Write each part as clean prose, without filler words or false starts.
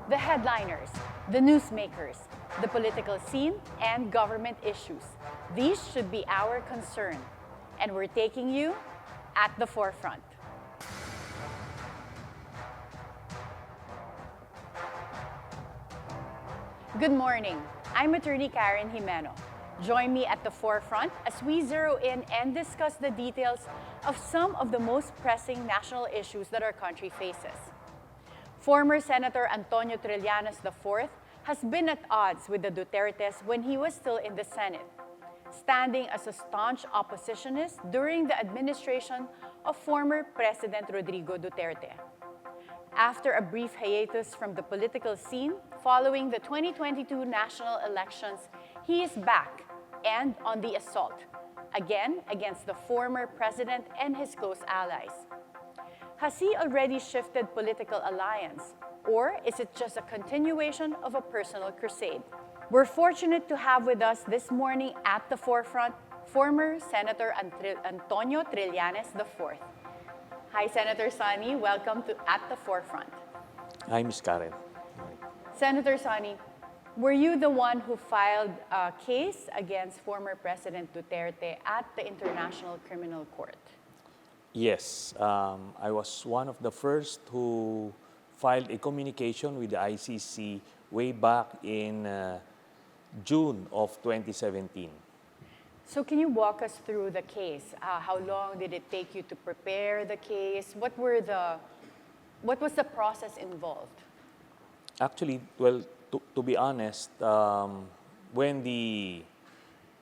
the headliners, the newsmakers, the political scene, and government issues. These should be our concern, and we're taking you at the forefront. Good morning. I'm Attorney Karen Jimeno. Join me at the forefront as we zero in and discuss the details of some of the most pressing national issues that our country faces. Former Senator Antonio Trillanes IV has been at odds with the Dutertes when he was still in the Senate, standing as a staunch oppositionist during the administration of former President Rodrigo Duterte. After a brief hiatus from the political scene following the 2022 national elections, he is back and on the assault, again against the former president and his close allies. Has he already shifted political alliance, or is it just a continuation of a personal crusade? We're fortunate to have with us this morning at the forefront former Senator Antonio Trillanes IV. Hi, Senator Sonny. Welcome to At the Forefront. Hi, Ms. Karen. Senator Sonny, were you the one who filed a case against former President Duterte at the International Criminal Court? Yes, I was one of the first who filed a communication with the ICC way back in June of 2017. So can you walk us through the case? How long did it take you to prepare the case? What was the process involved? Actually, well, to be honest, when the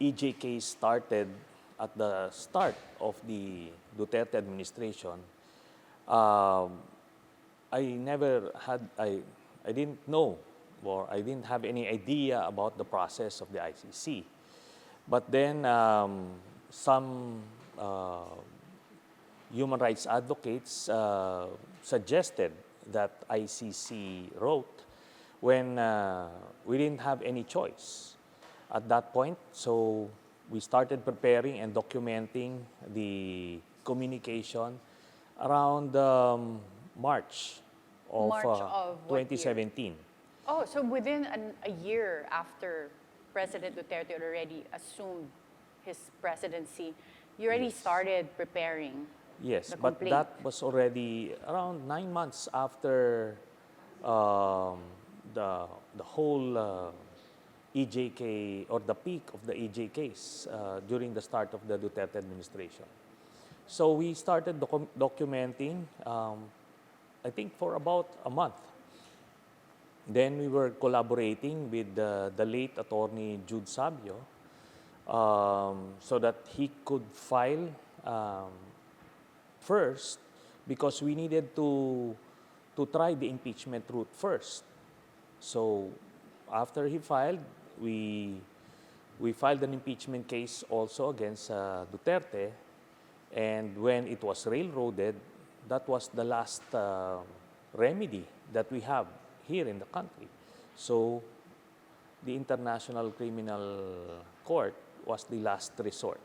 EJ case started at the start of the Duterte administration, I didn't know, or I didn't have any idea about the process of the ICC. But then some human rights advocates suggested that ICC wrote when we didn't have any choice at that point. So we started preparing and documenting the communication around March of, what 2017. year? Oh, so within a year after President Duterte already assumed his presidency, you already started preparing Yes, the but complaint. that was already around 9 months after the whole EJK, or the peak of the EJ case during the start of the Duterte administration. So we started documenting, I think for about a month. Then we were collaborating with the late attorney Jude Sabio so that he could file first, because we needed to try the impeachment route first. So after he filed, we filed an impeachment case also against Duterte, and when it was railroaded, that was the last remedy that we have here in the country. So the International Criminal Court was the last resort.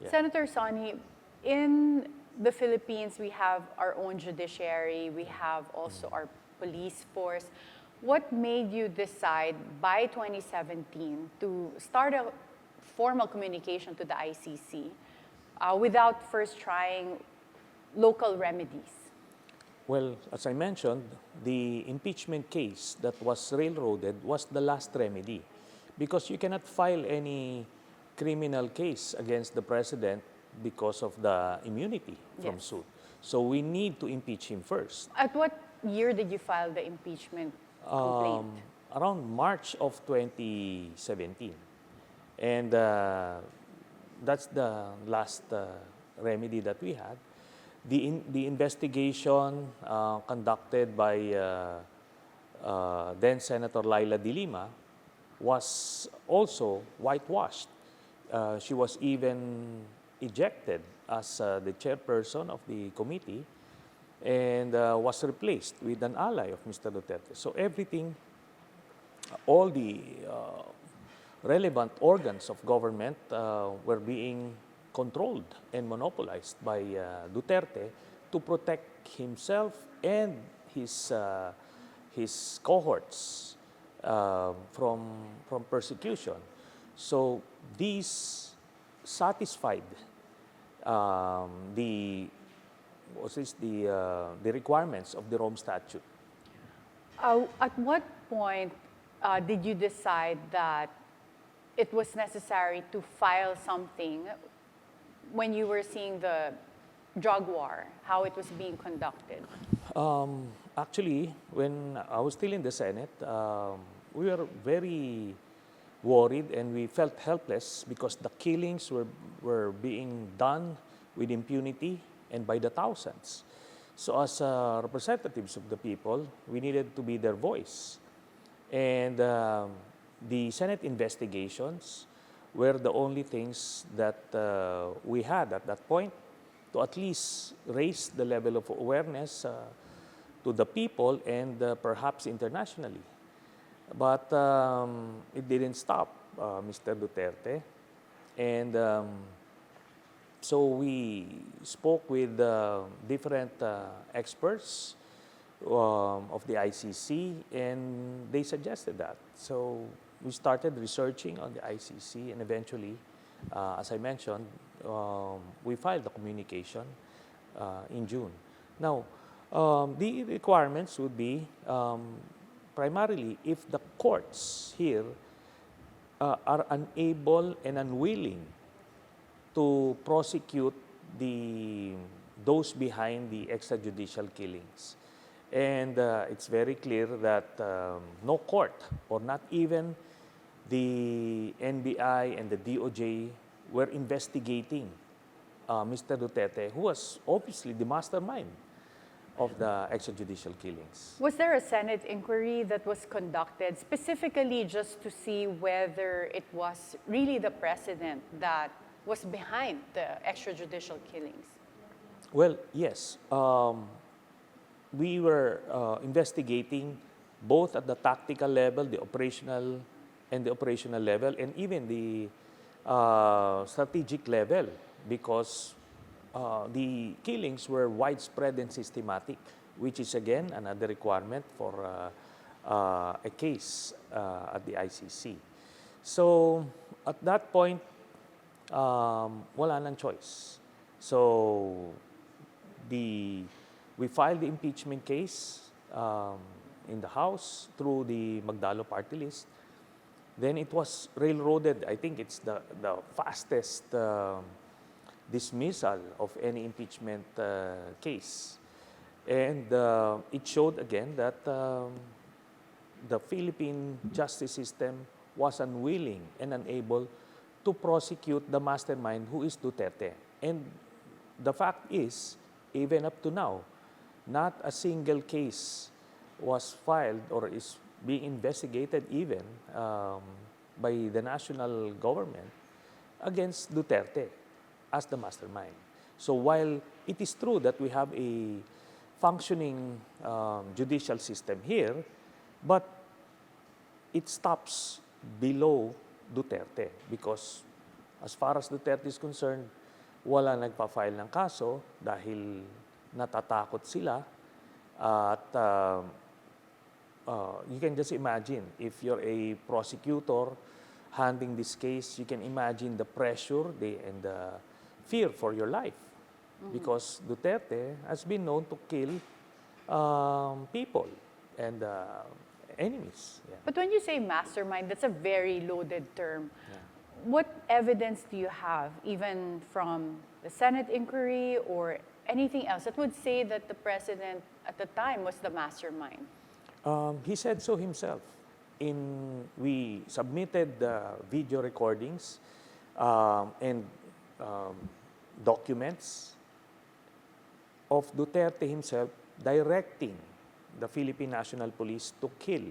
Yeah. Senator Sonny, in the Philippines, we have our own judiciary, we have also our police force. What made you decide by 2017 to start a formal communication to the ICC without first trying local remedies? Well, as I mentioned, the impeachment case that was railroaded was the last remedy, because you cannot file any criminal case against the president because of the immunity from suit. So we need to impeach him first. At what year did you file the impeachment complaint? Around March of 2017. And that's the last remedy that we had. The investigation conducted by then Senator Laila de Lima was also whitewashed. She was even ejected as the chairperson of the committee and was replaced with an ally of Mr. Duterte. So everything, all the relevant organs of government were being controlled and monopolized by Duterte to protect himself and his cohorts from persecution. So these satisfied the requirements of the Rome Statute. At what point did you decide that it was necessary to file something when you were seeing the drug war, how it was being conducted? Actually, when I was still in the Senate, we were very worried and we felt helpless because the killings were being done with impunity and by the thousands. So as representatives of the people, we needed to be their voice. And the Senate investigations were the only things that we had at that point to at least raise the level of awareness to the people and perhaps internationally. But it didn't stop Mr. Duterte. And so we spoke with different experts of the ICC, and they suggested that. So we started researching on the ICC, and eventually, as I mentioned, we filed the communication in June. Now, the requirements would be primarily if the courts here are unable and unwilling to prosecute those behind the extrajudicial killings. And it's very clear that no court, or not even the NBI and the DOJ, were investigating Mr. Duterte, who was obviously the mastermind of the extrajudicial killings. Was there a Senate inquiry that was conducted specifically just to see whether it was really the president that was behind the extrajudicial killings? Well, yes. We were investigating both at the tactical level, the operational level, and even the strategic level, because the killings were widespread and systematic, which is again another requirement for a case at the ICC. So at that point, wala nang choice. So we filed the impeachment case in the House through the Magdalo party list. Then it was railroaded. I think it's the fastest dismissal of any impeachment case. And it showed again that the Philippine justice system was unwilling and unable to prosecute the mastermind, who is Duterte. And the fact is, even up to now, not a single case was filed or is being investigated even by the national government against Duterte as the mastermind. So while it is true that we have a functioning judicial system here, but it stops below Duterte because as far as Duterte is concerned, wala nagpa-file ng kaso dahil natatakot sila at you can just imagine if you're a prosecutor handling this case, you can imagine the pressure and the fear for your life because Duterte has been known to kill people and enemies. Yeah. But when you say mastermind, that's a very loaded term. Yeah. What evidence do you have, even from the Senate inquiry or anything else, that would say that the president at the time was the mastermind? He said so himself. We submitted video recordings and documents of Duterte himself directing the Philippine National Police to kill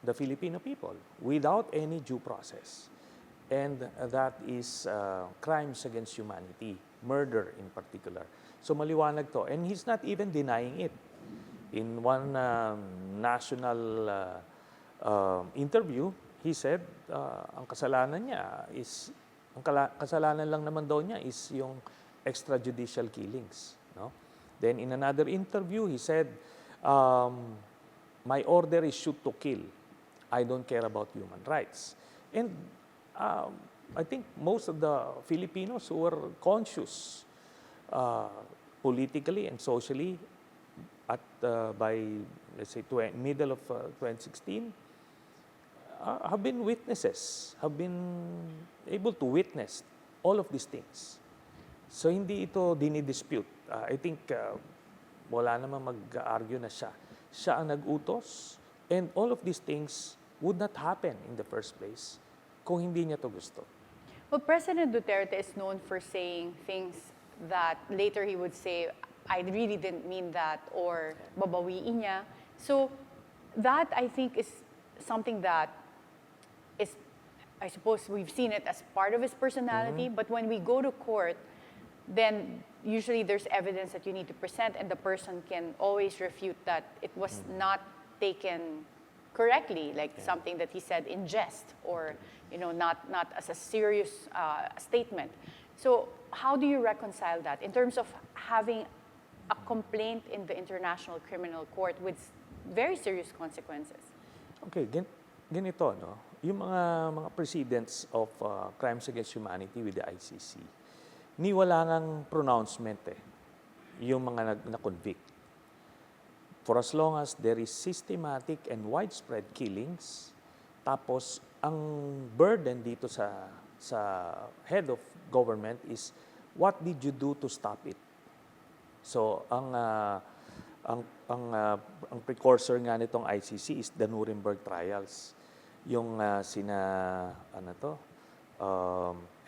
the Filipino people without any due process. And that is crimes against humanity, murder in particular. So maliwanag to. And he's not even denying it. In one national interview, he said ang kasalanan niya is, ang kasalanan lang naman daw niya is yung extrajudicial killings. No? Then in another interview, he said Um, my order is shoot to kill. I don't care about human rights. And I think most of the Filipinos who were conscious politically and socially by, let's say, middle of 2016, have been witnesses, have been able to witness all of these things. So hindi ito dinidispute. I think wala naman mag-argue na siya ang nag-utos, and all of these things would not happen in the first place kung hindi niya to gusto. Well, President Duterte is known for saying things that later he would say, I really didn't mean that, or babawiin niya. So that, I think, is something that is, I suppose we've seen it as part of his personality, but when we go to court, then usually there's evidence that you need to present, and the person can always refute that it was not taken correctly, like something that he said in jest, or not as a serious statement. So how do you reconcile that in terms of having a complaint in the International Criminal Court with very serious consequences? Okay, ganito, no? Yung mga precedents of crimes against humanity with the ICC, ni wala ngang pronouncement yung mga na-convict. For as long as there is systematic and widespread killings, tapos ang burden dito sa head of government is, what did you do to stop it? So ang precursor nga nitong ICC is the Nuremberg trials. Yung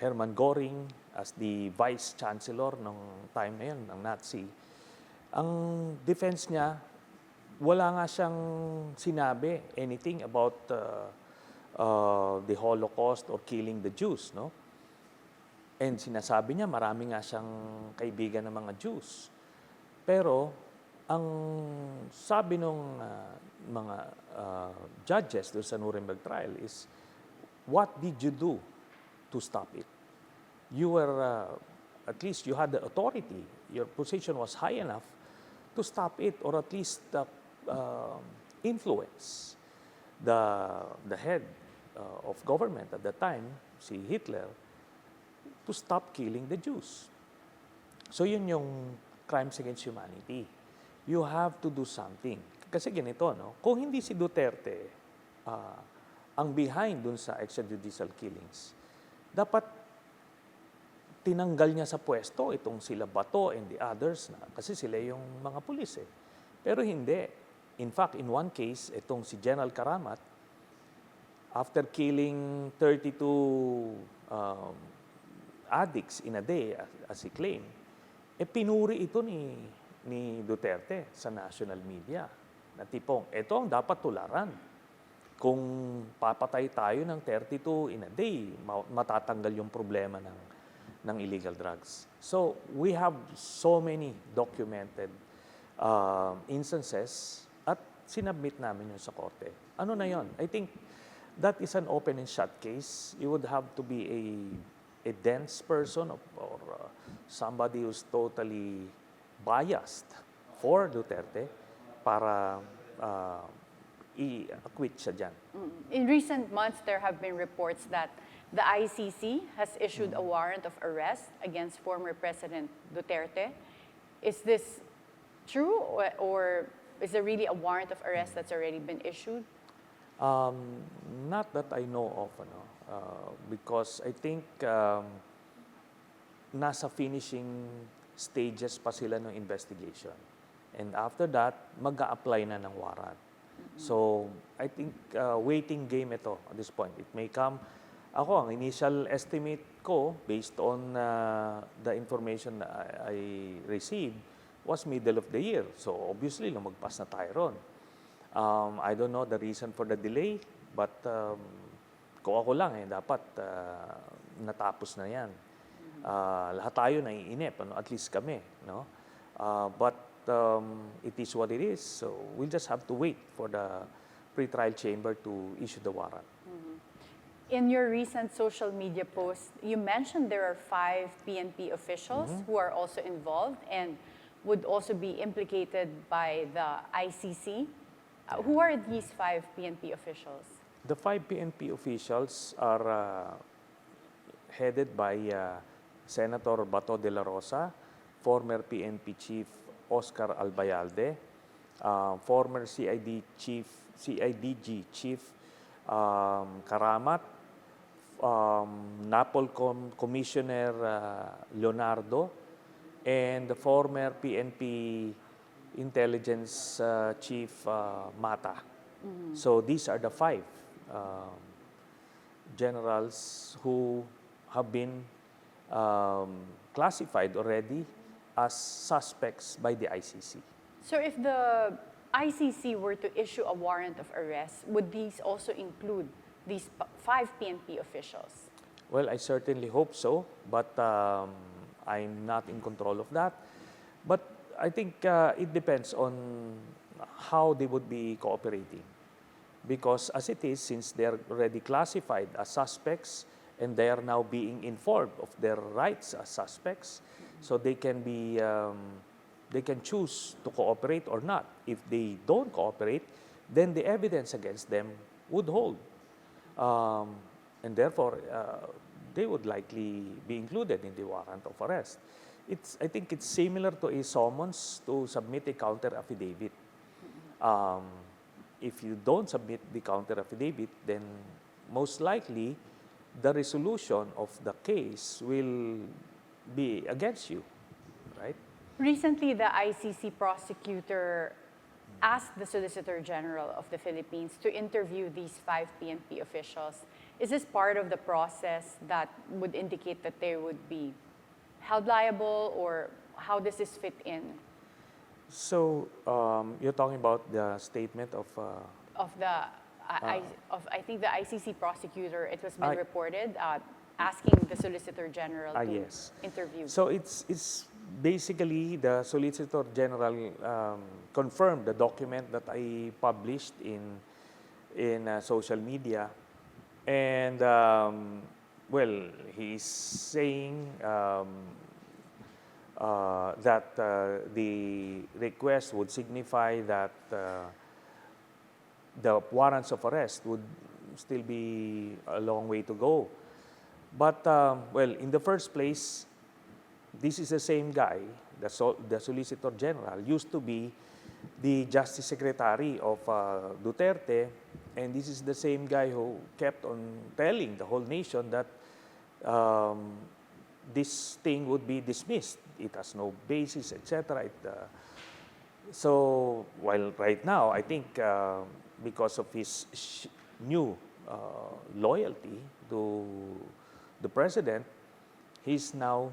Hermann Göring as the vice chancellor nung time na yun, ng Nazi. Ang defense niya, wala nga siyang sinabi anything about the Holocaust or killing the Jews, no? And sinasabi niya, marami nga siyang kaibigan ng mga Jews. Pero ang sabi nung mga judges doon sa Nuremberg trial is, what did you do to stop it? You were, at least you had the authority, your position was high enough to stop it, or at least influence the head of government at the time, si Hitler, to stop killing the Jews. So yun yung crimes against humanity. You have to do something. Kasi ganito, no? Kung hindi si Duterte ang behind dun sa extrajudicial killings, dapat tinanggal niya sa pwesto itong sila Bato and the others na, kasi sila yung mga pulis Pero hindi. In fact, in one case, itong si General Karamat, after killing 32 addicts in a day, as he claimed, pinuri ito ni Duterte sa national media. Na tipong, ito ang dapat tularan. Kung papatay tayo ng 32 in a day, matatanggal yung problema ng illegal drugs. So, we have so many documented instances at sinabmit namin yun sa korte. Ano na yun? I think that is an open and shut case. You would have to be a dense person or somebody who's totally biased for Duterte para i-acquit siya dyan. In recent months, there have been reports that the ICC has issued a warrant of arrest against former President Duterte. Is this true, or is there really a warrant of arrest that's already been issued? Not that I know of, because I think nasa finishing stages pa sila ng investigation. And after that, mag-a-apply na ng warrant. So, I think waiting game ito at this point. It may come. Ako, ang initial estimate ko, based on the information na I received, was middle of the year. So, obviously, lumagpas na tayo ron. I don't know the reason for the delay, but kung ako lang, dapat natapos na yan. Lahat tayo naiinip, at least kami. No? But it is what it is. So we'll just have to wait for the pre-trial chamber to issue the warrant. In your recent social media post, you mentioned there are 5 PNP officials who are also involved, and would also be implicated by the ICC. Who are these 5 PNP officials? The 5 PNP officials are headed by Senator Bato de la Rosa, former PNP Chief Oscar Albayalde, former CIDG Chief Karamat, NAPOLCOM Commissioner Leonardo, and the former PNP Intelligence Chief Mata. So these are the 5 generals who have been classified already as suspects by the ICC. So if the ICC were to issue a warrant of arrest, would these also include these 5 PNP officials? Well, I certainly hope so, but I'm not in control of that. But I think it depends on how they would be cooperating. Because as it is, since they're already classified as suspects and they are now being informed of their rights as suspects, so they can choose to cooperate or not. If they don't cooperate, then the evidence against them would hold. And therefore, they would likely be included in the warrant of arrest. I think it's similar to a summons to submit a counter affidavit. If you don't submit the counter affidavit, then most likely the resolution of the case will be against you, right? Recently, the ICC prosecutor asked the Solicitor General of the Philippines to interview these 5 PNP officials. Is this part of the process that would indicate that they would be held liable, or how does this fit in? So you're talking about the statement of I think the ICC prosecutor, it was been reported, asking the Solicitor General to yes. interview. So it's basically the Solicitor General confirmed the document that I published in social media, and well, he's saying that the request would signify that the warrants of arrest would still be a long way to go. But, well, in the first place, this is the same guy, the Solicitor General, used to be the Justice Secretary of Duterte, and this is the same guy who kept on telling the whole nation that this thing would be dismissed. It has no basis, etc. So, while right now, I think because of his new loyalty to the President, he's now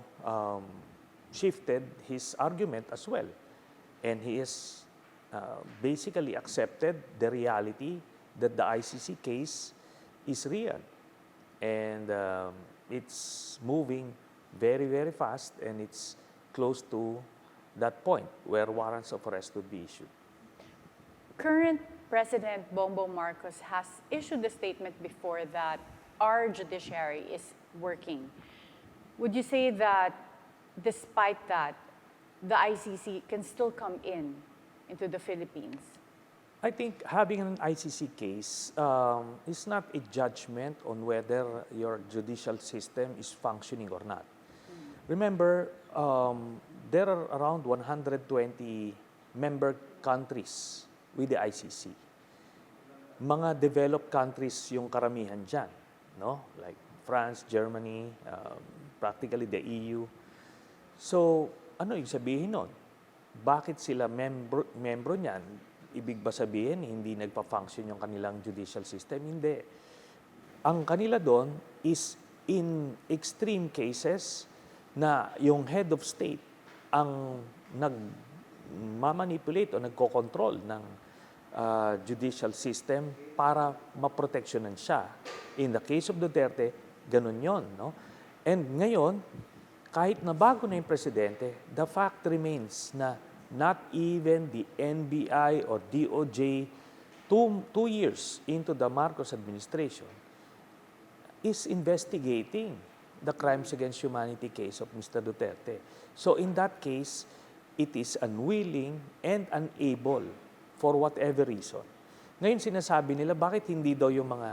shifted his argument as well. And he has basically accepted the reality that the ICC case is real. And it's moving very, very fast, and it's close to that point where warrants of arrest would be issued. Current President Bongbong Marcos has issued a statement before that our judiciary is working. Would you say that despite that, the ICC can still come into the Philippines? I think having an ICC case is not a judgment on whether your judicial system is functioning or not. Remember, there are around 120 member countries with the ICC. Mga developed countries yung karamihan dyan, no? Like France, Germany, practically the EU. So, ano yung sabihin nun? Bakit sila membro niyan? Ibig ba sabihin, hindi nagpa-function yung kanilang judicial system? Hindi. Ang kanila doon is in extreme cases na yung head of state ang nagmamanipulate o nagko-control ng judicial system para maproteksyonan siya. In the case of Duterte, ganun yon, no? And ngayon, kahit na bago na yung presidente, the fact remains na not even the NBI or DOJ, two years into the Marcos administration, is investigating the crimes against humanity case of Mr. Duterte. So in that case, it is unwilling and unable for whatever reason. Ngayon sinasabi nila, bakit hindi daw yung mga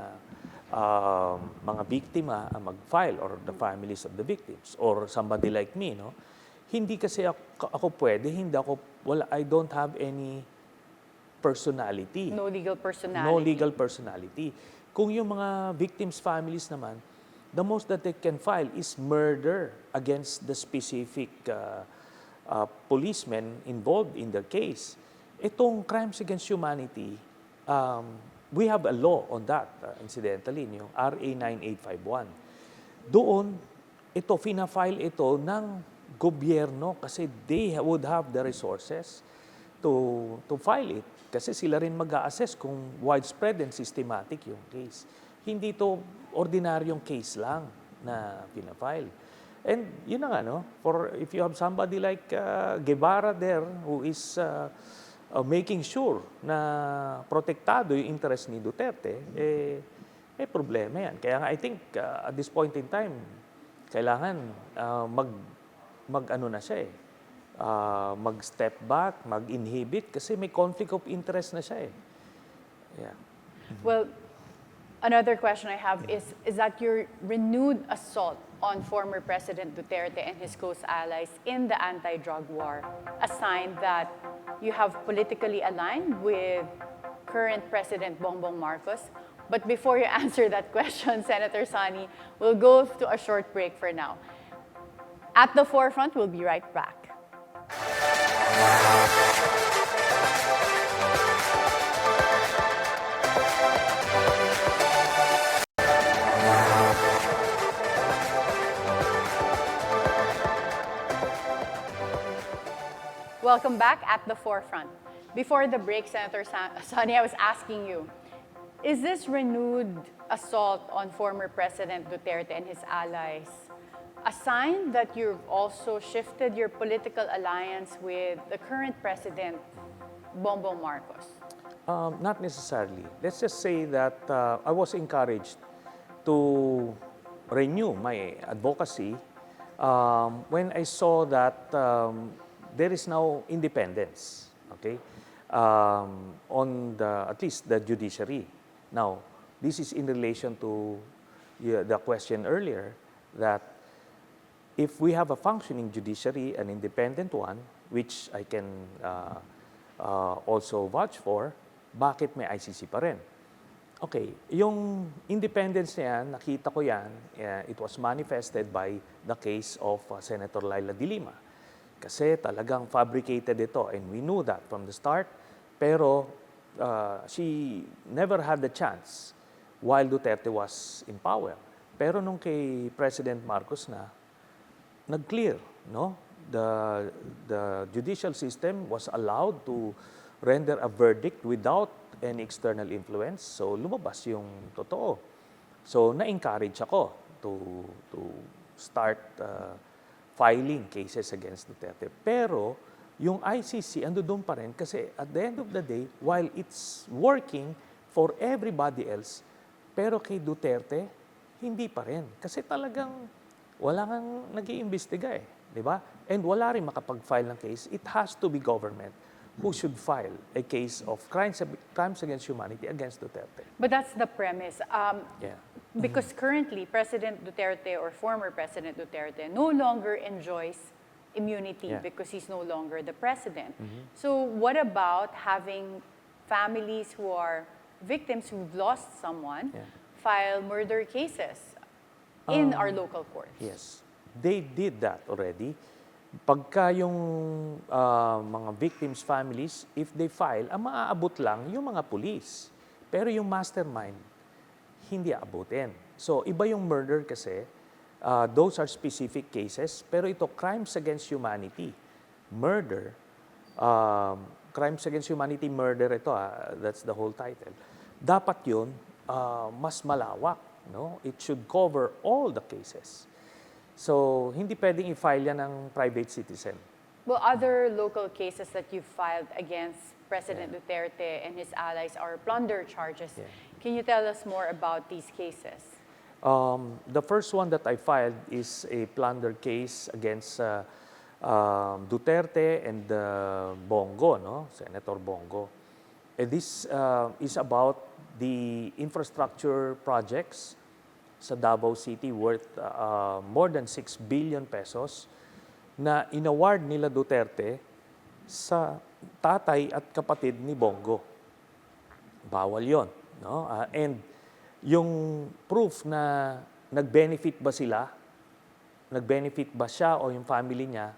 biktima ang mag-file or the families of the victims or somebody like me, no? Hindi kasi ako pwede, I don't have any personality. No legal personality. No legal personality. Kung yung mga victims' families naman, the most that they can file is murder against the specific policemen involved in the case. Itong crimes against humanity, we have a law on that, incidentally, yung RA 9851. Doon, fina-file ito ng gobyerno kasi they would have the resources to file it. Kasi sila rin mag-a-assess kung widespread and systematic yung case. Hindi to ordinaryong case lang na pina-file. And yun na nga, no? If you have somebody like Guevara there who is making sure na protektado yung interest ni Duterte, may problema yan. Kaya nga, I think at this point in time, kailangan mag-ano na siya mag-step back, mag-inhibit kasi may conflict of interest na siya Yeah. Well, another question I have is that your renewed assault on former President Duterte and his close allies in the anti-drug war a sign that you have politically aligned with current President Bongbong Marcos? But before you answer that question, Senator Sani, we'll go to a short break for now. At the forefront, we'll be right back. Welcome back at the forefront. Before the break, Senator Sani, I was asking you, is this renewed assault on former President Duterte and his allies a sign that you've also shifted your political alliance with the current President, Bongbong Marcos? Not necessarily. Let's just say that I was encouraged to renew my advocacy when I saw that there is now independence, okay, on at least the judiciary. Now, this is in relation to the question earlier that if we have a functioning judiciary, an independent one, which I can also vouch for, bakit may ICC pa rin? Okay, yung independence niya, nakita ko yan, it was manifested by the case of Senator Laila de Lima. Kasi talagang fabricated ito, and we knew that from the start, pero she never had the chance while Duterte was in power. Pero nung kay President Marcos na, nag-clear, no? The judicial system was allowed to render a verdict without any external influence. So lumabas yung totoo. So na-encourage ako to start filing cases against Duterte. Pero yung ICC ando doon pa rin kasi at the end of the day, while it's working for everybody else, pero kay Duterte, hindi pa rin. Kasi talagang wala kang nag-iimbestiga di ba? And wala rin makapag-file ng case. It has to be government who should file a case of crimes against humanity against Duterte. But that's the premise. Because currently, President Duterte or former President Duterte no longer enjoys immunity because he's no longer the president. So what about having families who are victims who've lost someone file murder cases in our local courts? Yes. They did that already. Pagka yung mga victims' families, if they file, ang maaabot lang yung mga police. Pero yung mastermind, hindi aabutin. So, iba yung murder kasi, those are specific cases, pero ito, crimes against humanity. Murder, crimes against humanity, murder, ito that's the whole title. Dapat yun, mas malawak. No? It should cover all the cases. So, hindi pwedeng i-file yan ng private citizen. Well, other local cases that you filed against President Duterte and his allies are plunder charges. Can you tell us more about these cases? The first one that I filed is a plunder case against Duterte and Bongo, no? Senator Bongo. This is about the infrastructure projects sa Davao City worth more than 6 billion pesos na inaward nila Duterte sa tatay at kapatid ni Bongo. Bawal yon, no? And yung proof na nag-benefit ba sila, nag-benefit ba siya o yung family niya,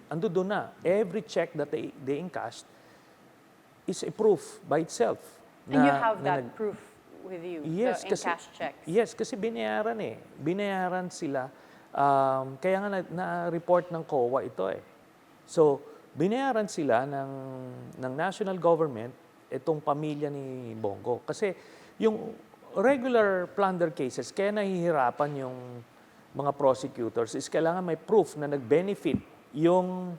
ando doon na. Every check that they encashed is a proof by itself. And you have that proof with you, yes, the encash checks? Yes, kasi binayaran eh. Binayaran sila. Kaya nga na-report ng COA ito eh. So, binayaran sila ng national government itong pamilya ni Bongo. Kasi yung regular plunder cases, kaya nahihirapan yung mga prosecutors is kailangan may proof na nag-benefit yung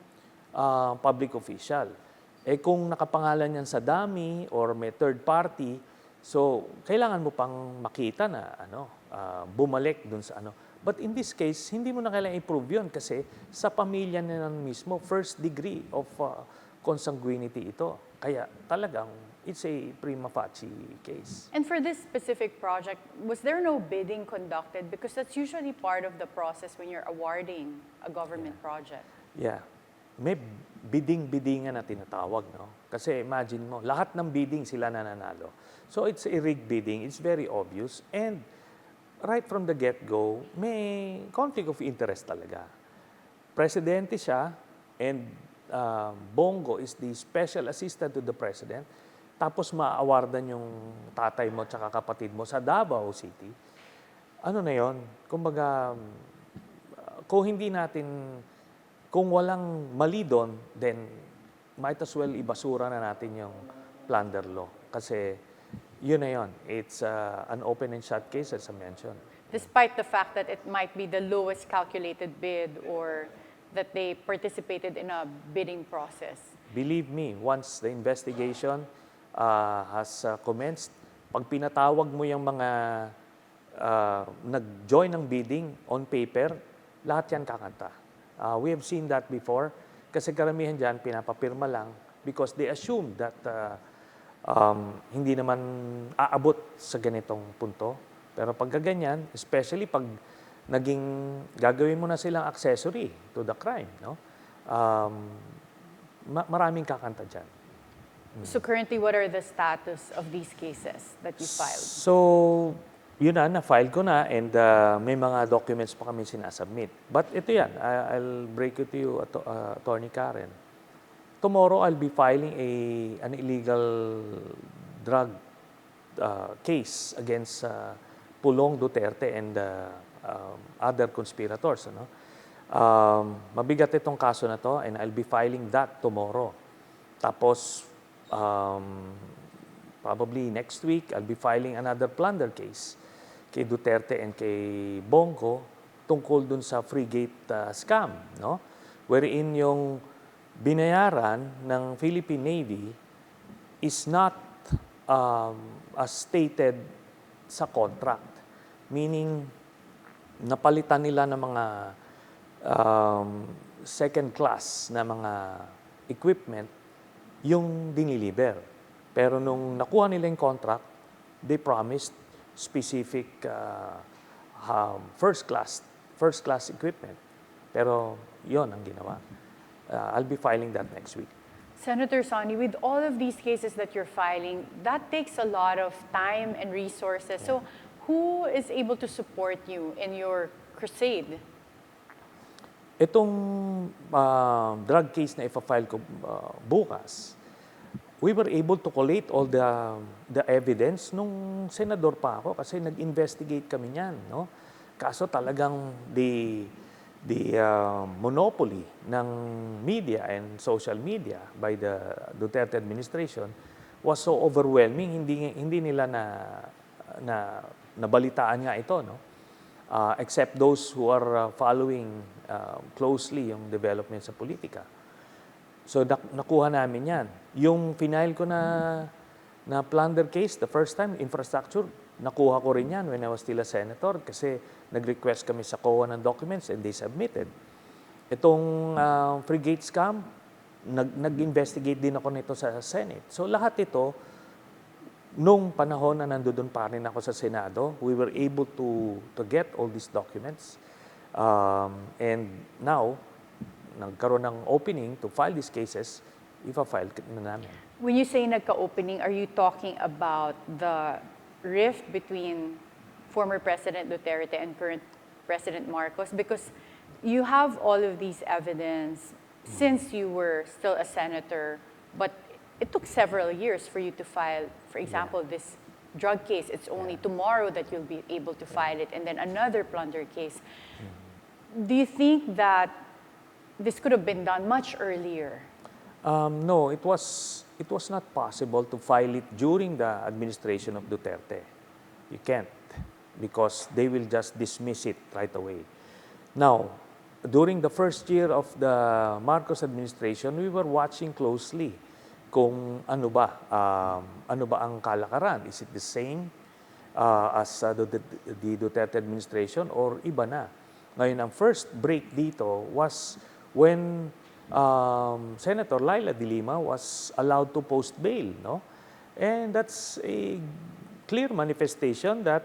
public official. Kung nakapangalan yan sa dummy or may third party, so kailangan mo pang makita na bumalik dun sa ano. But in this case, hindi mo na kailangan i-prove yun kasi sa pamilya nila mismo, first degree of consanguinity ito. Kaya talagang it's a prima facie case. And for this specific project, was there no bidding conducted? Because that's usually part of the process when you're awarding a government project. Yeah. May bidding-biddingan na tinatawag, no? Kasi imagine mo, lahat ng bidding sila nananalo. So it's a rigged bidding. It's very obvious. And right from the get-go, may conflict of interest talaga. Presidente siya and Bongo is the special assistant to the president. Tapos ma-awardan yung tatay mo at kapatid mo sa Davao City. Ano na yon? Kumbaga, kung hindi natin, kung walang mali doon, then might as well ibasura na natin yung plunder law. Kasi yun na yun. It's an open and shut case as I mentioned. Despite the fact that it might be the lowest calculated bid or that they participated in a bidding process. Believe me, once the investigation has commenced, pag pinatawag mo yung mga nag-join ng bidding on paper, lahat yan kakanta. We have seen that before kasi karamihan dyan pinapapirma lang because they assume that hindi naman aabot sa ganitong punto. Pero pag ganyan, especially pag gagawin mo na silang accessory to the crime, no? Maraming kakanta dyan. So currently, what are the status of these cases that you filed? So, yun na-file ko na and may mga documents pa kami sinasubmit. But ito yan, I'll break it to you, Atty. Karen. Tomorrow, I'll be filing an illegal drug case against Pulong Duterte and other conspirators. Ano? Mabigat itong kaso na to and I'll be filing that tomorrow. Tapos, probably next week, I'll be filing another plunder case kay Duterte and kay Bongo tungkol dun sa frigate scam, no? Wherein yung binayaran ng Philippine Navy is not as stated sa contract. Meaning, napalitan nila ng mga second class na mga equipment yung diniliber. Pero nung nakuha nila yung contract, they promised specific first class equipment. Pero yon ang ginawa. I'll be filing that next week. Senator Sonny, with all of these cases that you're filing, that takes a lot of time and resources. So who is able to support you in your crusade? Itong drug case na ipa-file ko bukas, we were able to collate all the evidence nung senador pa ako kasi nag-investigate kami niyan, no? Kaso talagang the monopoly ng media and social media by the Duterte administration was so overwhelming, hindi nila nabalitaan nga ito, no? Except those who are following closely yung development sa politika. So nakuha namin yan. Yung final ko na plunder case, the first time, infrastructure, nakuha ko rin yan when I was still a senator kasi nag-request kami sa COA ng documents and they submitted. Itong frigate scam, nag-investigate din ako nito sa Senate. So lahat ito, nung panahon na nandoon pa rin ako sa Senado, we were able to get all these documents. And now, nagkaroon ng opening to file these cases, ipa-file na namin. When you say nagka-opening, are you talking about the rift between former President Duterte and current President Marcos? Because you have all of these evidence since you were still a senator, but it took several years for you to file, for example, this drug case. It's only tomorrow that you'll be able to file it, and then another plunder case. Do you think that this could have been done much earlier? No, it was not possible to file it during the administration of Duterte. You can't, because they will just dismiss it right away. Now, during the first year of the Marcos administration, we were watching closely kung ano ba ang kalakaran. Is it the same as the Duterte administration or iba na? Ngayon, ang first break dito was when Senator Laila de Lima was allowed to post bail, no? And that's a clear manifestation that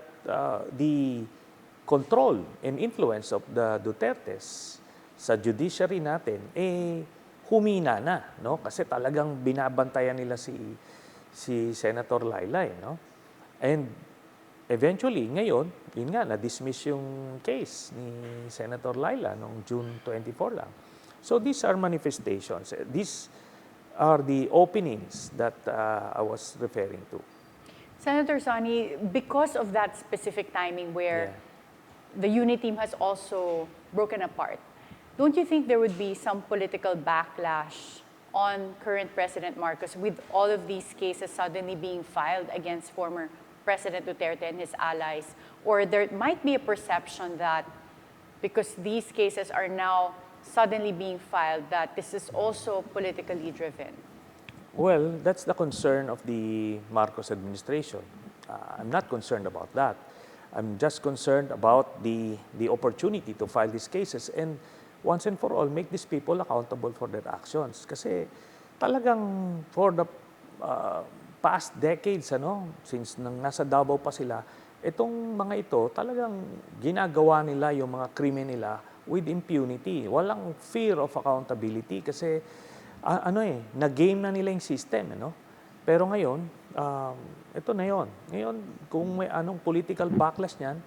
the control and influence of the Dutertes sa judiciary natin, humina na, no? Kasi talagang binabantayan nila si Senator Laila, no? And eventually, ngayon, yun nga, na-dismiss yung case ni Senator Laila noong June 24 lang. So these are manifestations. These are the openings that I was referring to. Senator Sonny, because of that specific timing where the unit team has also broken apart, don't you think there would be some political backlash on current President Marcos with all of these cases suddenly being filed against former President Duterte and his allies? Or there might be a perception that because these cases are now suddenly being filed, that this is also politically driven? Well, that's the concern of the Marcos administration. I'm not concerned about that. I'm just concerned about the opportunity to file these cases and once and for all, make these people accountable for their actions. Kasi talagang for the past decades, since nang nasa Davao pa sila, itong mga ito talagang ginagawa nila yung mga krimen nila with impunity. Walang fear of accountability kasi na-game na nila yung system, Pero ngayon, ito na yon. Ngayon, kung may anong political backlash niyan,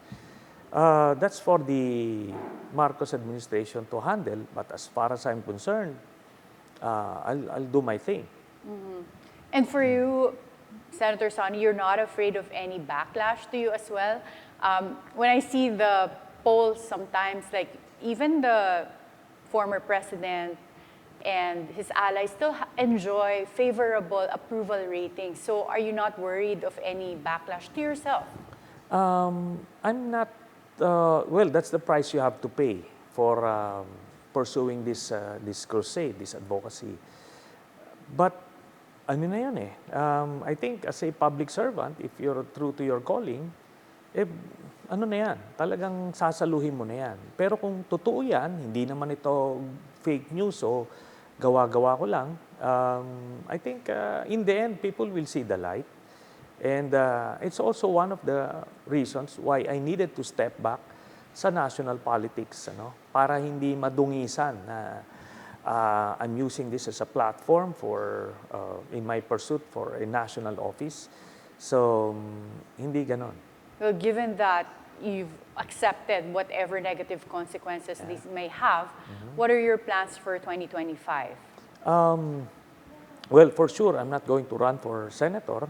that's for the Marcos administration to handle. But as far as I'm concerned, I'll do my thing. Mm-hmm. And for you, Senator Sonny, you're not afraid of any backlash to you as well? When I see the polls sometimes, like even the former president and his allies still enjoy favorable approval ratings. So are you not worried of any backlash to yourself? I'm not, well, that's the price you have to pay for pursuing this crusade, this advocacy. But ano na yun I think as a public servant, if you're true to your calling, ano na yan, talagang sasaluhin mo na yan. Pero kung totoo yan, hindi naman ito fake news o gawa-gawa ko lang, I think in the end, people will see the light. And it's also one of the reasons why I needed to step back sa national politics, para hindi madungisan na I'm using this as a platform for in my pursuit for a national office. So, hindi ganon. Well, given that you've accepted whatever negative consequences these may have, what are your plans for 2025? Well, for sure, I'm not going to run for senator,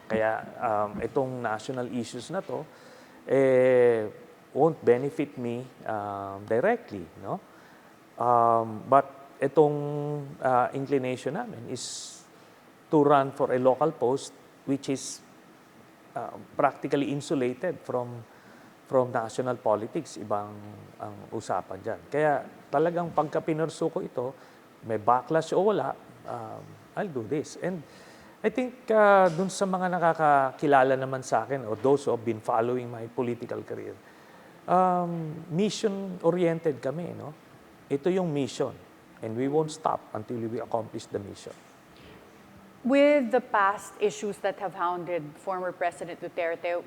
Kaya itong national issues na to won't benefit me directly, But itong inclination namin is to run for a local post which is practically insulated from national politics. Ibang ang usapan dyan. Kaya talagang pagka pinursu ko ito, may backlash o wala, I'll do this. And I think dun sa mga nakakakilala naman sa akin or those who have been following my political career, mission-oriented kami, ito yung mission. And we won't stop until we accomplish the mission. With the past issues that have hounded former President Duterte,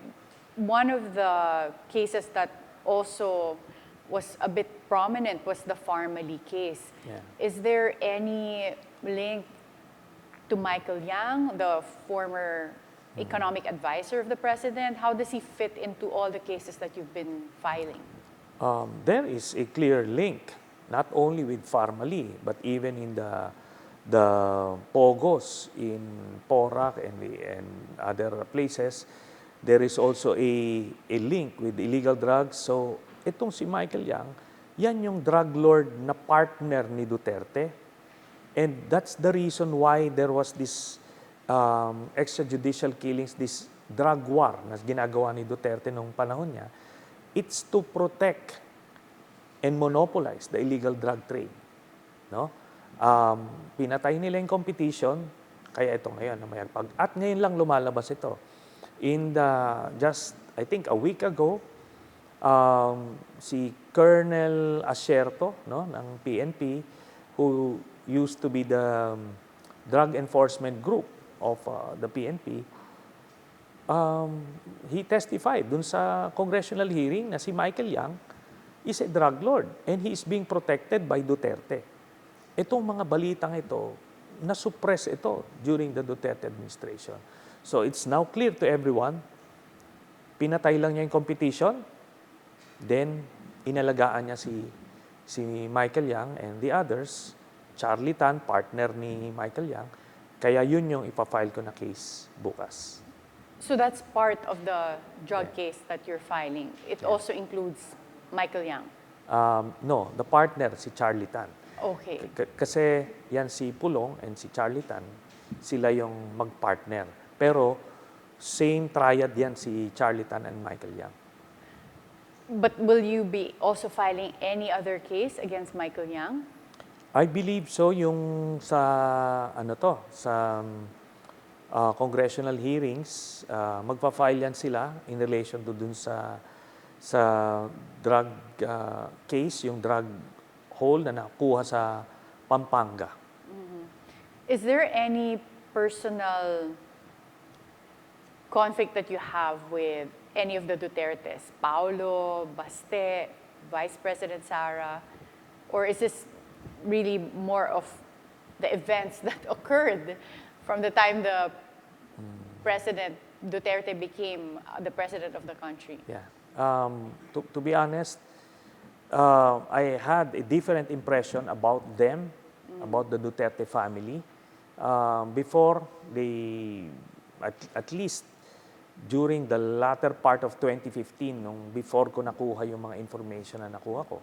one of the cases that also was a bit prominent was the Farmally case. Yeah. Is there any link to Michael Yang, the former economic advisor of the president? How does he fit into all the cases that you've been filing? There is a clear link, not only with Farmally, but even in the Pogos in Porac and other places, there is also a link with illegal drugs. So itong si Michael Yang, yan yung drug lord na partner ni Duterte. And that's the reason why there was this extrajudicial killings, this drug war na ginagawa ni Duterte nung panahon niya. It's to protect and monopolize the illegal drug trade. No? Pinatay nila yung competition, kaya ito ngayon na mayagpag. At ngayon lang lumalabas ito. In just, I think, a week ago, si Colonel Asierto, no, ng PNP, who used to be the drug enforcement group of the PNP, he testified dun sa congressional hearing na si Michael Yang is a drug lord and he is being protected by Duterte. Itong mga balitang ito, na-suppress ito during the Duterte administration. So it's now clear to everyone, pinatay lang niya yung competition, then inalagaan niya si Michael Yang and the others, Charlie Tan, partner ni Michael Yang, kaya yun yung ipafile ko na case bukas. So that's part of the drug case that you're filing. It also includes Michael Yang. No, the partner, si Charlie Tan. Okay. Kasi yan si Pulong and si Charlie Tan, sila yung mag-partner. Pero same triad yan si Charlie Tan and Michael Yang. But will you be also filing any other case against Michael Yang? I believe so, yung sa congressional hearings, magpa-file yan sila in relation to dun sa drug case, yung drug hole na nakuha sa Pampanga. Is there any personal conflict that you have with any of the Dutertes? Paulo, Baste, Vice President Sara? Or is this really more of the events that occurred from the time the President Duterte became the president of the country? Yeah. To be honest, I had a different impression about them, about the Duterte family. Before they, at least during the latter part of 2015, nung before ko nakuha yung mga information na nakuha ko.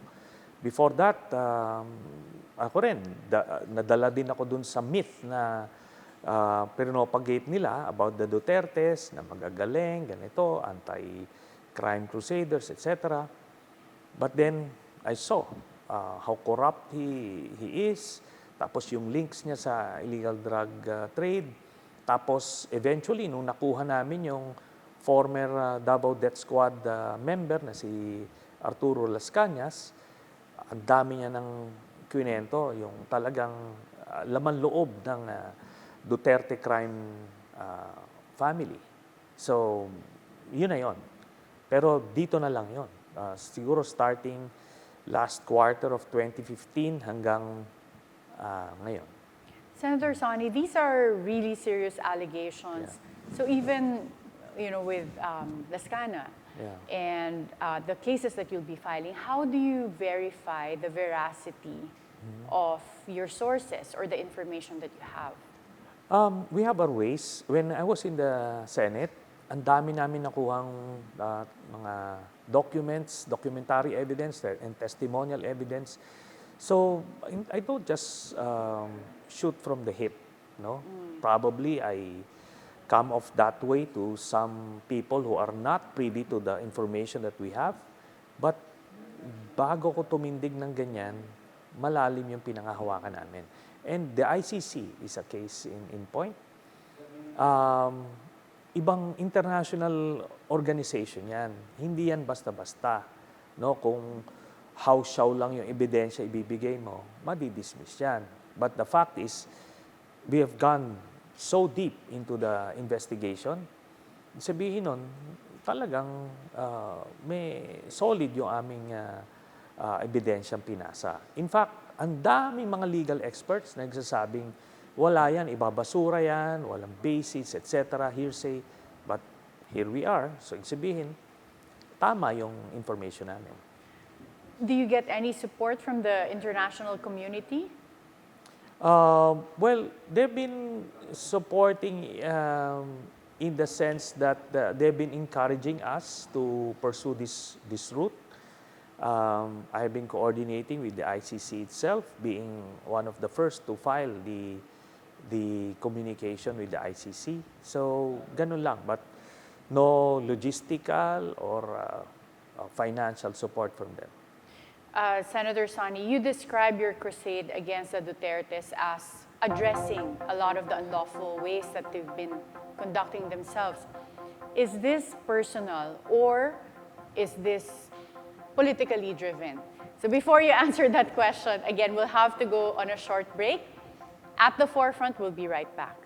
Before that, ako rin, nadala din ako dun sa myth na pinopagate nila about the Dutertes, na magagaling, ganito, anti-crime crusaders, etc. But then, I saw how corrupt he is, tapos yung links niya sa illegal drug trade, tapos eventually, nung nakuha namin yung former Davao Death Squad member na si Arturo Las Cañas, ang dami niya ng kwento, yung talagang laman loob ng Duterte crime family. So, yun na yun. Pero dito na lang yun. Siguro starting last quarter of 2015 hanggang ngayon. Senator Sonny, these are really serious allegations. Yeah. So even, with Lascana and the cases that you'll be filing, how do you verify the veracity of your sources or the information that you have? We have our ways. When I was in the Senate, ang dami namin nakuhang mga documents, documentary evidence, and testimonial evidence. So I don't just shoot from the hip, no? Probably I come off that way to some people who are not privy to the information that we have. But bago ko tumindig ng ganyan, malalim yung pinangahawakan namin. And the ICC is a case in point. Ibang international organization yan. Hindi yan basta-basta. No? Kung house-show lang yung ebidensya ibibigay mo, madidismiss yan. But the fact is, we have gone so deep into the investigation, sabihin nun, talagang may solid yung aming ebidensyang pinasa. In fact, ang daming mga legal experts na nagsasabing, wala yan, ibabasura yan, walang basis, etc., hearsay. But here we are. So, sabihin, tama yung information namin. Do you get any support from the international community? Well, they've been supporting in the sense that they've been encouraging us to pursue this route. I've been coordinating with the ICC itself, being one of the first to file the communication with the ICC. So, ganun lang. But no logistical or financial support from them. Senator Sonny, you describe your crusade against the Dutertes as addressing a lot of the unlawful ways that they've been conducting themselves. Is this personal or is this politically driven? So before you answer that question, again, we'll have to go on a short break. At the forefront, we'll be right back.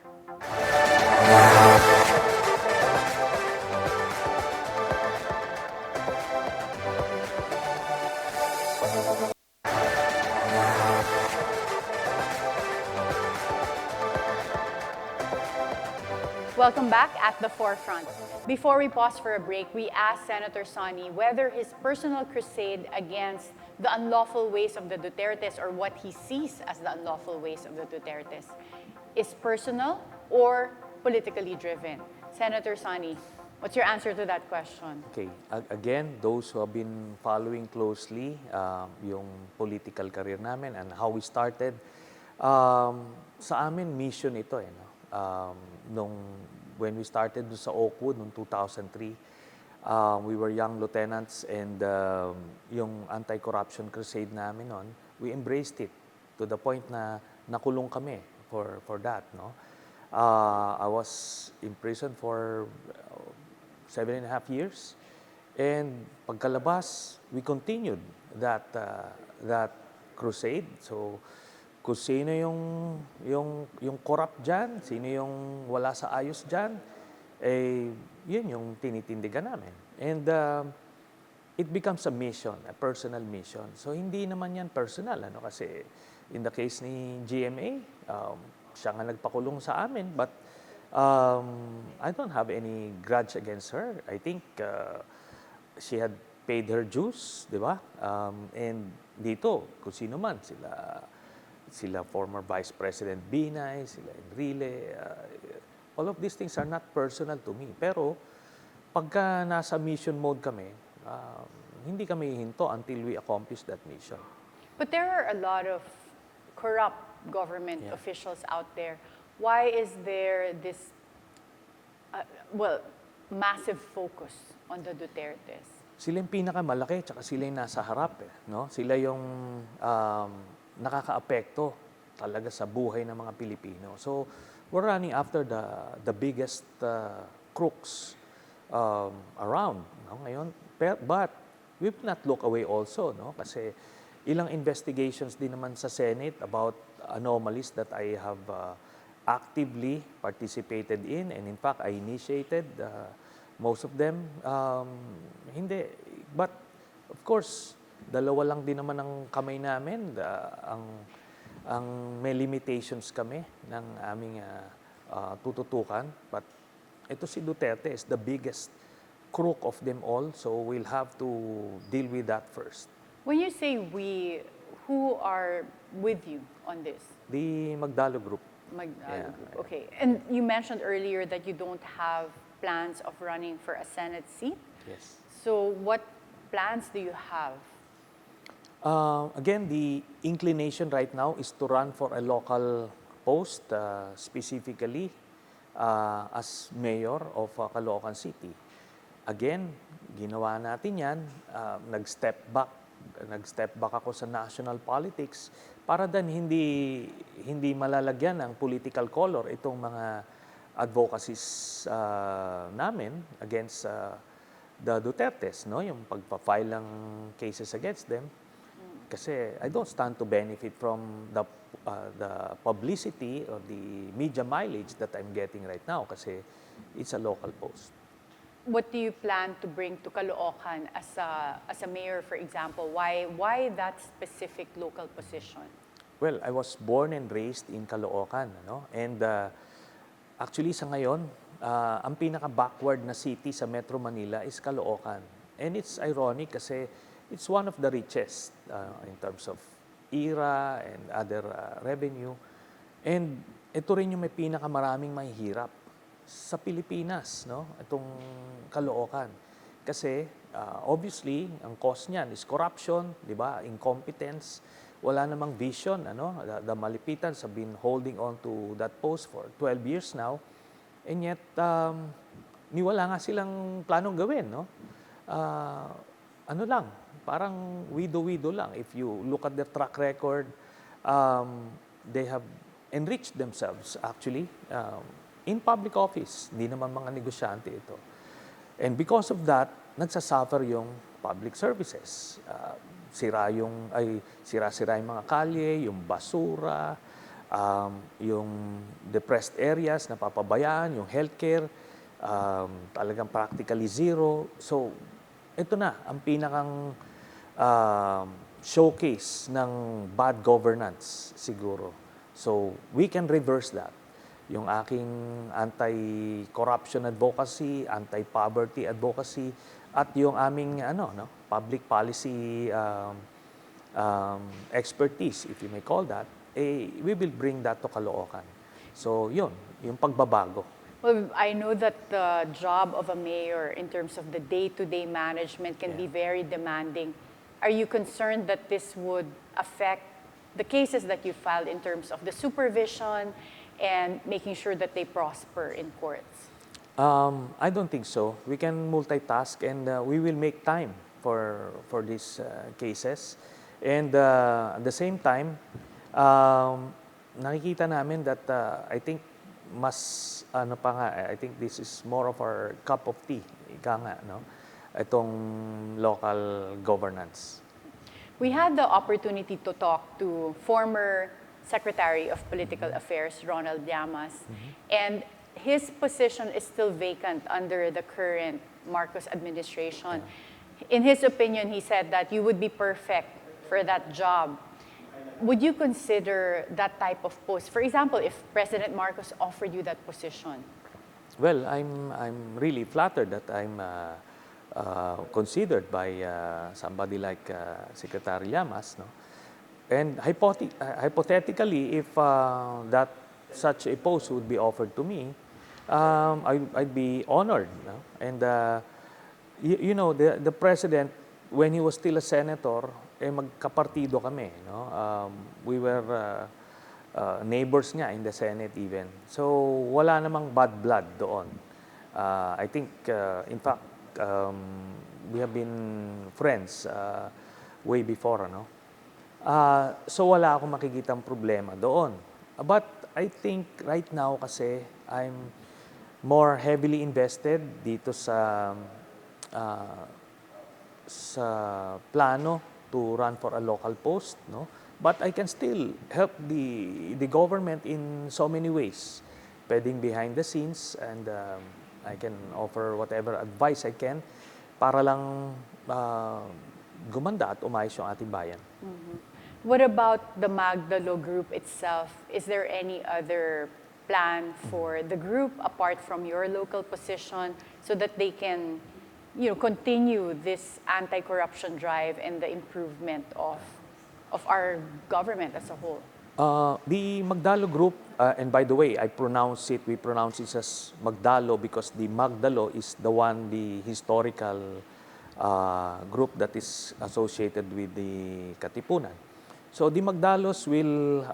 Welcome back at the forefront. Before we pause for a break, we asked Senator Sonny whether his personal crusade against the unlawful ways of the Dutertes, or what he sees as the unlawful ways of the Dutertes, is personal or politically driven. Senator Sonny, what's your answer to that question? Okay. Again, those who have been following closely yung political career namin and how we started, sa amin mission ito eh. No? When we started sa Oakwood noong 2003, we were young lieutenants, and yung anti-corruption crusade namin noon, we embraced it to the point na nakulong kami for that. No? I was in prison for 7.5 years, and pagkalabas, we continued that crusade. So, kung sino yung corrupt dyan, sino yung wala sa ayos dyan, eh, yun yung tinitindigan namin. And it becomes a mission, a personal mission. So, hindi naman yan personal, ano? Kasi in the case ni GMA, siya nga nagpakulong sa amin, but I don't have any grudge against her. I think she had paid her dues, di ba? And dito, kung sino man, sila former Vice President Binay, sila Enrile, all of these things are not personal to me. Pero pagka nasa mission mode kami, hindi kami hinto until we accomplish that mission. But there are a lot of corrupt government officials out there. Why is there this, massive focus on the Dutertes? Sila yung pinakamalaki, tsaka sila yung nasa harap. No? Sila yung nakakaapekto talaga sa buhay ng mga Pilipino. So, we're running after the biggest crooks around ngayon. But we will not look away also, no? Kasi ilang investigations din naman sa Senate about anomalies that I have actively participated in, and in fact, I initiated most of them. Hindi. But, of course, dalawa lang din naman ang kamay namin. Ang may limitations kami ng aming tututukan. But ito si Duterte is the biggest crook of them all. So we'll have to deal with that first. When you say we, who are with you on this? The Magdalo Group. Magdalo Group, okay. And you mentioned earlier that you don't have plans of running for a Senate seat. Yes. So what plans do you have? Again, the inclination right now is to run for a local post, specifically as mayor of Caloocan City. Again, ginawa natin yan, nag-step back ako sa national politics para din hindi malalagyan ng political color itong mga advocacies namin against the Dutertes, no? Yung pagpa-file ng cases against them. Kasi I don't stand to benefit from the publicity or the media mileage that I'm getting right now kasi it's a local post. What do you plan to bring to Caloocan as a mayor, for example? Why that specific local position? Well, I was born and raised in Caloocan, ano? And actually sa ngayon, ang pinaka-backward na city sa Metro Manila is Caloocan. And it's ironic kasi it's one of the richest in terms of era and other revenue. And ito rin yung may pinakamaraming mahihirap sa Pilipinas, no? Itong Caloocan. Kasi obviously, ang cause niyan is corruption, di ba? Incompetence. Wala namang vision, ano? The Malipitans have been holding on to that post for 12 years now. And yet, wala nga silang planong gawin, no? Ano lang, parang widow-widow lang. If you look at their track record, they have enriched themselves actually in public office. Hindi naman mga negosyante ito. And because of that, nagsasuffer yung public services. Sira-sira yung mga kalye, yung basura, yung depressed areas na papabayaan, yung healthcare, talagang practically zero. So, ito na, ang pinakang showcase ng bad governance siguro. So, we can reverse that. Yung aking anti-corruption advocacy, anti-poverty advocacy, at yung aming public policy expertise, if you may call that, we will bring that to Caloocan. So, yun, yung pagbabago. Well, I know that the job of a mayor in terms of the day-to-day management can be very demanding. Are you concerned that this would affect the cases that you filed in terms of the supervision and making sure that they prosper in courts? I don't think so. We can multitask and we will make time for these cases. And at the same time, nakikita namin that I think I think this is more of our cup of tea, ika nga, no? Itong local governance. We had the opportunity to talk to former Secretary of Political Affairs, Ronald Llamas, and his position is still vacant under the current Marcos administration. In his opinion, he said that you would be perfect for that job. Would you consider that type of post? For example, if President Marcos offered you that position? Well, I'm really flattered that I'm considered by somebody like Secretary Llamas, no? And hypothetically, if such a post would be offered to me, I'd be honored, no? And you know, the president, when he was still a senator, magkapartido kami, no? We were neighbors niya in the Senate even. So wala namang bad blood doon. I think, in fact, we have been friends way before, no? So wala akong makikitang problema doon. But I think right now kasi I'm more heavily invested dito sa plano to run for a local post, no? But I can still help the government in so many ways. Pwedeng behind the scenes, and I can offer whatever advice I can para lang gumanda at umayos yung ating bayan. What about the Magdalo Group itself? Is there any other plan for the group apart from your local position so that they can, continue this anti-corruption drive and the improvement of our government as a whole? The Magdalo Group, and by the way, we pronounce it as Magdalo because the Magdalo is the historical group that is associated with the Katipunan. So the Magdalos will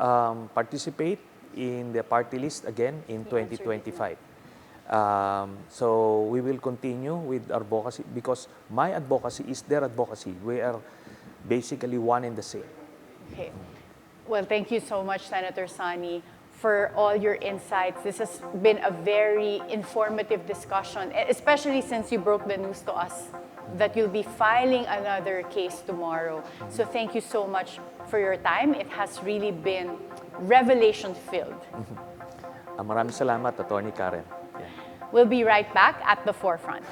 participate in the party list again in 2025. So we will continue with advocacy because my advocacy is their advocacy. We are basically one and the same. Okay. Well, thank you so much, Senator Sani, for all your insights. This has been a very informative discussion, especially since you broke the news to us that you'll be filing another case tomorrow. So thank you so much for your time. It has really been revelation-filled. Maraming salamat, Atty. Karen. Yeah. We'll be right back at the forefront.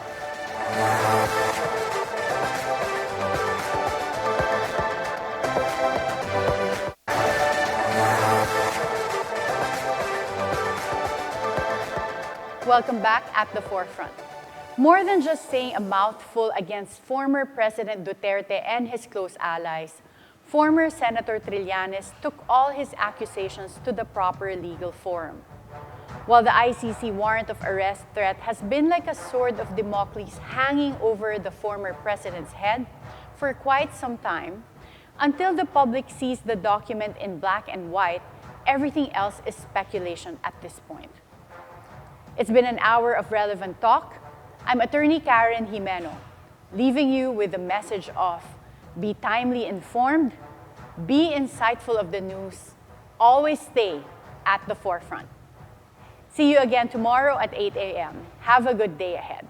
Welcome back at the forefront. More than just saying a mouthful against former President Duterte and his close allies, former Senator Trillanes took all his accusations to the proper legal forum. While the ICC warrant of arrest threat has been like a sword of Damocles hanging over the former president's head for quite some time, until the public sees the document in black and white, everything else is speculation at this point. It's been an hour of relevant talk. I'm Atty. Karen Jimeno, leaving you with the message of be timely informed, be insightful of the news, always stay at the forefront. See you again tomorrow at 8 a.m. Have a good day ahead.